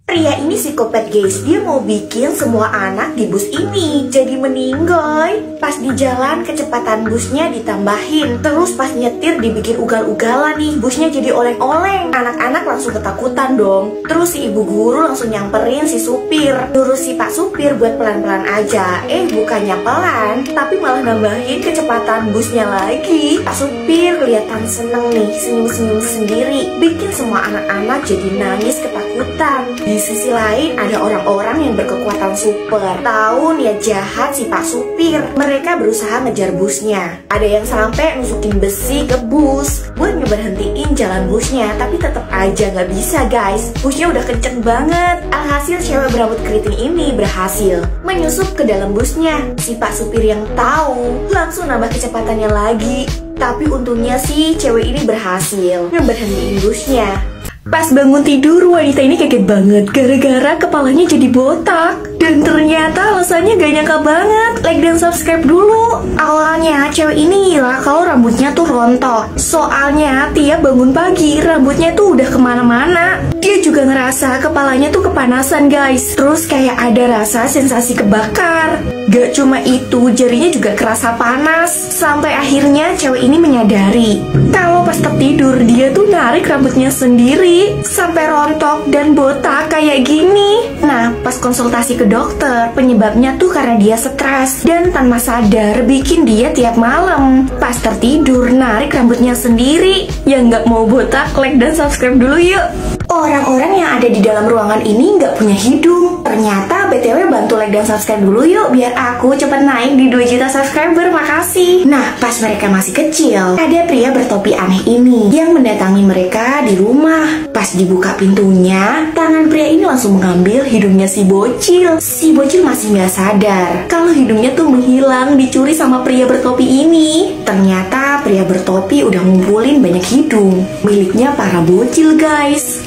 Pria ini psikopat guys, dia mau bikin semua anak di bus ini jadi meninggoy. Pas di jalan kecepatan busnya ditambahin, terus pas nyetir dibikin ugal-ugalan nih, busnya jadi oleng-oleng. Anak-anak langsung ketakutan dong. Terus si ibu guru langsung nyamperin si supir, nyuruh si pak supir buat pelan-pelan aja. Bukannya pelan, tapi malah nambahin kecepatan busnya lagi. Pak supir kelihatan seneng nih, senyum-senyum sendiri, bikin semua anak-anak jadi nangis ketakutan. Di sisi lain ada orang-orang yang berkekuatan super. Tahu niat jahat si pak supir. Mereka berusaha ngejar busnya. Ada yang sampai nusukin besi ke bus buat ngeberhentiin jalan busnya, tapi tetap aja nggak bisa guys. Busnya udah kenceng banget. Alhasil cewek berambut keriting ini berhasil menyusup ke dalam busnya. Si pak supir yang tahu langsung nambah kecepatannya lagi. Tapi untungnya sih cewek ini berhasil ngeberhentiin busnya. Pas bangun tidur, wanita ini kaget banget gara-gara kepalanya jadi botak. Dan ternyata alasannya gak nyangka banget. Like dan subscribe dulu. Awalnya cewek ini ngira kalau rambutnya tuh rontok. Soalnya tiap bangun pagi rambutnya tuh udah kemana-mana. Dia juga ngerasa kepalanya tuh kepanasan guys. Terus kayak ada rasa sensasi kebakar. Gak cuma itu, jarinya juga kerasa panas. Sampai akhirnya cewek ini menyadari kalau pas tertidur dia tuh narik rambutnya sendiri sampai rontok dan botak kayak gini. Nah, pas konsultasi ke dokter, penyebabnya tuh karena dia stres dan tanpa sadar bikin dia tiap malam pas tertidur narik rambutnya sendiri. Yang nggak mau botak, like dan subscribe dulu yuk. Orang-orang yang ada di dalam ruangan ini nggak punya hidung. Ternyata BTW bantu like dan subscribe dulu yuk biar aku cepet naik di 2 juta subscriber, makasih. Nah, pas mereka masih kecil, ada pria bertopi aneh ini yang mendatangi mereka di rumah. Pas dibuka pintunya, tangan pria ini langsung mengambil hidungnya si bocil. Si bocil masih nggak sadar kalau hidungnya tuh menghilang dicuri sama pria bertopi ini. Ternyata pria bertopi udah ngumpulin banyak hidung miliknya para bocil guys.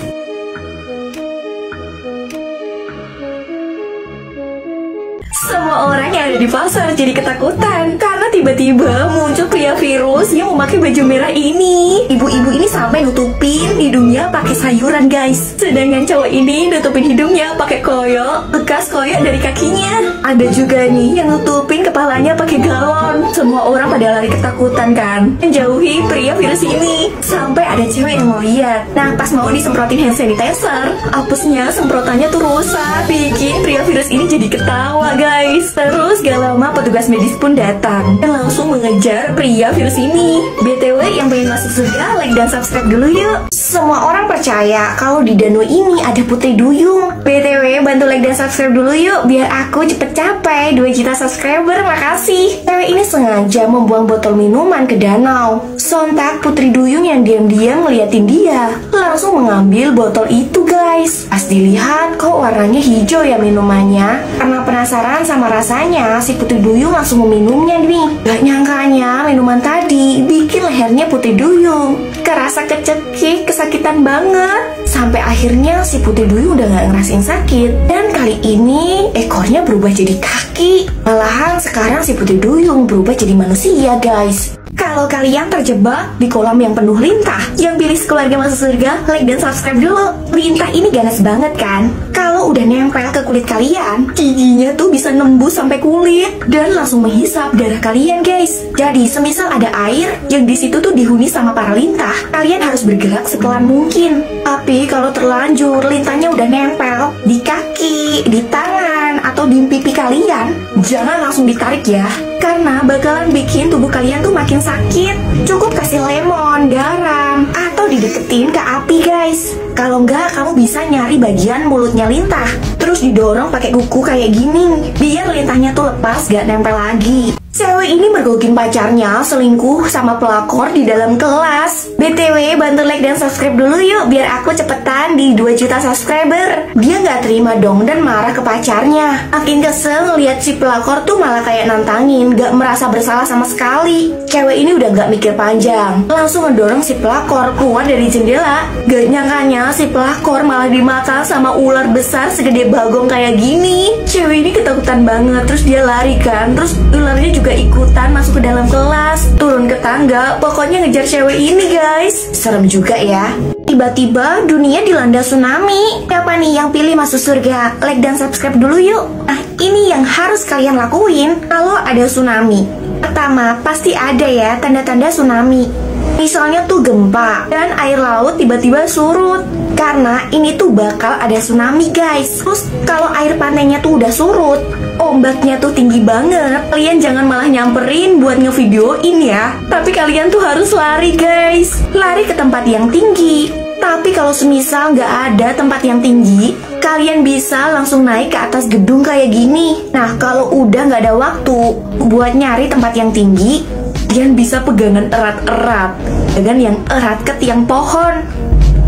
Semua orang yang ada di pasar jadi ketakutan karena tiba-tiba muncul pria virus yang memakai baju merah ini. Ibu-ibu ini sampai nutupin hidungnya pakai sayuran guys. Sedangkan cowok ini nutupin hidungnya pakai koyok, bekas koyok dari kakinya. Ada juga nih yang nutupin kepalanya pakai galon. Semua orang pada lari ketakutan kan, menjauhi pria virus ini. Sampai ada cewek yang mau lihat. Nah, pas mau disemprotin hand sanitizer, apesnya semprotannya tuh rusak, bikin pria virus ini jadi ketawa guys. Terus gak lama petugas medis pun datang dan langsung mengejar pria virus ini. BTW yang pengen masuk surga, like dan subscribe dulu yuk. Semua orang percaya kalau di danau ini ada putri duyung. BTW bantu like dan subscribe dulu yuk biar aku cepet capai 2 juta subscriber, makasih. Cewek ini sengaja membuang botol minuman ke danau. Sontak putri duyung yang diam-diam ngeliatin dia langsung mengambil botol itu guys. Pas dilihat kok warnanya hijau ya minumannya. Karena penasaran sama rasanya, si putri duyung langsung meminumnya nih. Gak nyangkanya minuman tadi bikin lehernya putri duyung kerasa kecekik, kesakitan banget. Sampai akhirnya si putri duyung udah gak ngerasain sakit. Dan kali ini ekornya berubah jadi kaki. Malahan sekarang si putri duyung berubah jadi manusia guys. Kalau kalian terjebak di kolam yang penuh lintah, yang pilih sekeluarga masuk surga, like dan subscribe dulu. Lintah ini ganas banget kan? Kalau udah nempel ke kulit kalian, giginya tuh bisa nembus sampai kulit dan langsung menghisap darah kalian guys. Jadi semisal ada air yang di situ tuh dihuni sama para lintah, kalian harus bergerak sepelan mungkin. Tapi kalau terlanjur lintahnya udah nempel di kaki, di tangan, atau di pipi kalian, jangan langsung ditarik ya, karena bakalan bikin tubuh kalian tuh makin sakit. Cukup kasih lemon, garam, atau dideketin ke api guys. Kalau enggak, kamu bisa nyari bagian mulutnya lintah, terus didorong pakai kuku kayak gini biar lintahnya tuh lepas, gak nempel lagi. Cewek ini mergokin pacarnya selingkuh sama pelakor di dalam kelas. BTW bantu like dan subscribe dulu yuk biar aku cepetan di 2 juta subscriber. Dia nggak terima dong dan marah ke pacarnya. Makin kesel ngeliat si pelakor tuh malah kayak nantangin, gak merasa bersalah sama sekali. Cewek ini udah gak mikir panjang, langsung ngedorong si pelakor keluar dari jendela. Gak nyangkanya si pelakor malah dimakan sama ular besar segede bagong kayak gini. Cewek ini ketakutan banget, terus dia lari kan, terus ularnya juga ikutan masuk ke dalam kelas, turun ke tangga, pokoknya ngejar cewek ini guys. Serem juga ya. Tiba-tiba dunia dilanda tsunami. Siapa nih yang pilih masuk surga? Like dan subscribe dulu yuk. Nah, ini yang harus kalian lakuin kalau ada tsunami. Pertama, pasti ada ya tanda-tanda tsunami. Misalnya tuh gempa dan air laut tiba-tiba surut. Karena ini tuh bakal ada tsunami guys. Terus kalau air pantainya tuh udah surut, ombaknya tuh tinggi banget. Kalian jangan malah nyamperin buat ngevideoin ya. Tapi kalian tuh harus lari guys. Lari ke tempat yang tinggi. Tapi kalau semisal nggak ada tempat yang tinggi, kalian bisa langsung naik ke atas gedung kayak gini. Nah, kalau udah nggak ada waktu buat nyari tempat yang tinggi, kalian bisa pegangan erat-erat. Pegangan yang erat ke tiang pohon,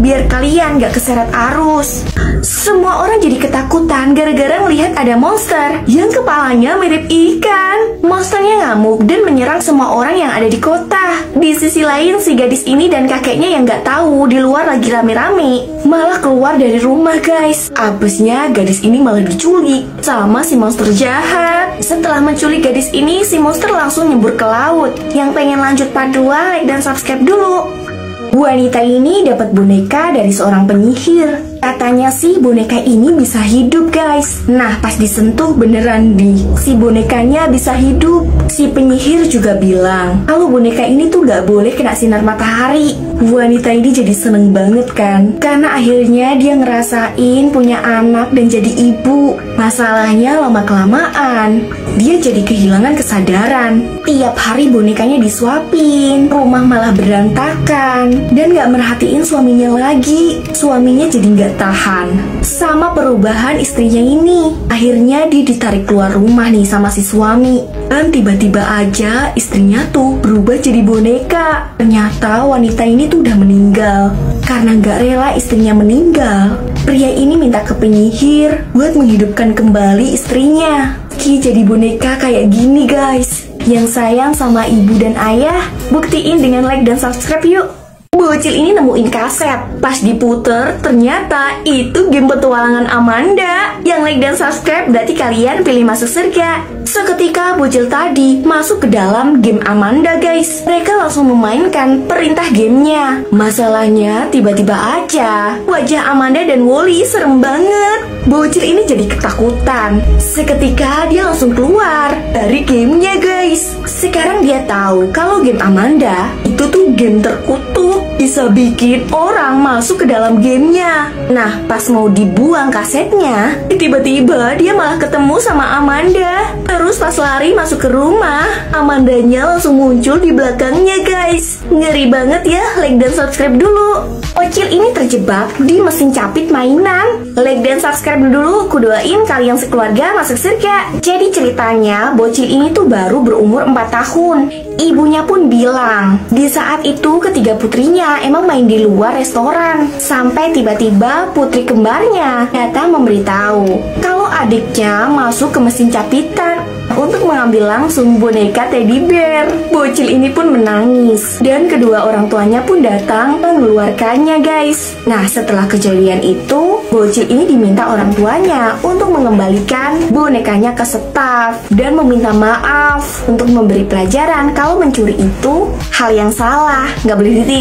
biar kalian nggak keseret arus. Semua orang jadi ketakutan gara-gara melihat ada monster yang kepalanya mirip ikan. Monsternya ngamuk dan menyerang semua orang yang ada di kota. Di sisi lain, si gadis ini dan kakeknya yang nggak tahu di luar lagi rame-rame malah keluar dari rumah guys. Abisnya gadis ini malah diculik sama si monster jahat. Setelah menculik gadis ini, si monster langsung nyebur ke laut. Yang pengen lanjut part 2, like dan subscribe dulu. Wanita ini dapat boneka dari seorang penyihir. Katanya sih boneka ini bisa hidup guys. Nah, pas disentuh beneran si bonekanya bisa hidup. Si penyihir juga bilang kalau boneka ini tuh gak boleh kena sinar matahari. Wanita ini jadi seneng banget kan, karena akhirnya dia ngerasain punya anak dan jadi ibu. Masalahnya lama-kelamaan dia jadi kehilangan kesadaran. Tiap hari bonekanya disuapin, rumah malah berantakan, dan gak merhatiin suaminya lagi. Suaminya jadi gak tahan sama perubahan istrinya ini. Akhirnya dia ditarik keluar rumah nih sama si suami. Dan tiba-tiba aja istrinya tuh berubah jadi boneka. Ternyata wanita ini tuh udah meninggal. Karena gak rela istrinya meninggal, pria ini minta ke penyihir buat menghidupkan kembali istrinya. Jadi boneka kayak gini guys, yang sayang sama ibu dan ayah. Buktiin dengan like dan subscribe yuk. Bocil ini nemuin kaset. Pas diputer, ternyata itu game petualangan Amanda. Yang like dan subscribe berarti kalian pilih masuk surga. Seketika bocil tadi masuk ke dalam game Amanda guys. Mereka langsung memainkan perintah gamenya. Masalahnya tiba-tiba aja wajah Amanda dan Wally serem banget. Bocil ini jadi ketakutan. Seketika dia langsung keluar dari gamenya guys. Sekarang dia tahu kalau game Amanda itu tuh game terkutuk, bisa bikin orang masuk ke dalam gamenya. Nah, pas mau dibuang kasetnya, tiba-tiba dia malah ketemu sama Amanda. Terus pas lari masuk ke rumah, Amandanya langsung muncul di belakangnya guys. Ngeri banget ya, like dan subscribe dulu. Bocil ini terjebak di mesin capit mainan. Like dan subscribe dulu, ku doain kalian sekeluarga masuk surga. Jadi ceritanya, bocil ini tuh baru berumur 4 tahun. Ibunya pun bilang, di saat itu ketiga putrinya emang main di luar restoran. Sampai tiba-tiba putri kembarnya datang memberitahu kalau adiknya masuk ke mesin capitan untuk mengambil langsung boneka teddy bear. Bocil ini pun menangis dan kedua orang tuanya pun datang mengeluarkannya guys. Nah, setelah kejadian itu, bocil ini diminta orang tuanya untuk mengembalikan bonekanya ke staf dan meminta maaf untuk memberi pelajaran kalau mencuri itu hal yang salah, nggak boleh ditiru.